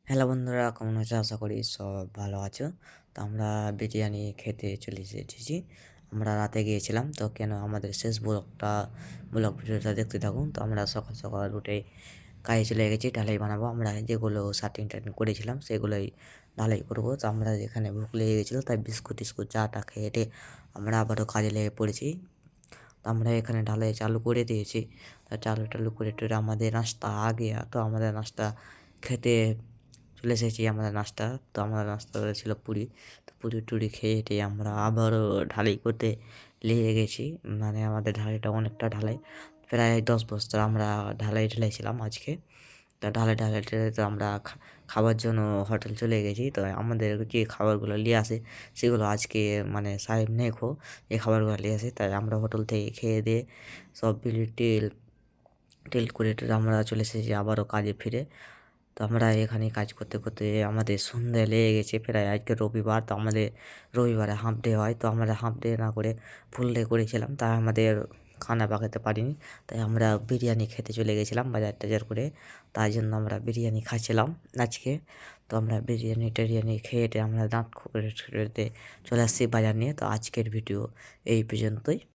Hello বন্ধুরা, কেমন আছো? আশা করি সব ভালো আছো। তো আমরা বিরিয়ানি খেতে চলে এসেছি। আমরা রাতে গিয়েছিলাম, তো কেন আমাদের শেষ ব্লগ ভিডিওটা দেখতে থাকুন। তো আমরা সকাল সকাল উঠে কাজে চলে গেছি, ঢালাই বানাবো। আমরা যেগুলো শার্টিং টার্টিং করেছিলাম সেগুলোই ঢালাই করবো। তো আমরা যেখানে ভুক লেগে গেছিলো তাই বিস্কুট টিস্কুট চাটা খেয়ে আমরা আবারও কাজে লেগে পড়েছি। তো আমরা এখানে ঢালাই চালু করে দিয়েছি। তা চালু টালু করে টোরে আমাদের নাস্তা তো আমাদের নাস্তা খেতে চলে এসেছি। আমাদের নাস্তা, তো আমাদের নাস্তা ছিল পুরি। তো পুরি টুরি খেয়ে আমরা আবারও ঢালাই করতে লেগে গেছি। মানে আমাদের ঢালাইটা অনেকটা ঢালাই, প্রায় 10 বস্তা আমরা ঢালাইছিলাম আজকে। তা ঢালাইতে আমরা খাবার জন্য হোটেল চলে গেছি। তো আমাদের যে খাবারগুলো নিয়ে আসে সেগুলো আজকে মানে সাহেব নেখো এই খাবারগুলো নিয়ে আসে, তাই আমরা হোটেল থেকে খেয়ে দিয়ে সব বিল টিল টিল করে আমরা চলে এসেছি আবারও কাজে ফিরে। তো আমরা এখানে কাজ করতে করতে আমাদের সন্ধ্যে লেগে গেছে প্রায়। আজকে রবিবার, তো আমাদের রবিবারে হাফ ডে হয়। তো আমরা হাফ ডে না করে ফুল ডে করেছিলাম, তাই আমাদের খানা পাকাতে পারিনি। তাই আমরা বিরিয়ানি খেতে চলে গেছিলাম বাজার টাজার করে। তাই জন্য আমরা বিরিয়ানি খাচ্ছিলাম আজকে। তো আমরা বিরিয়ানি টিরিয়ানি খেয়ে আমরা দাঁত খুঁড়ে চলে আসছি বাজার নিয়ে। তো আজকের ভিডিও এই পর্যন্তই।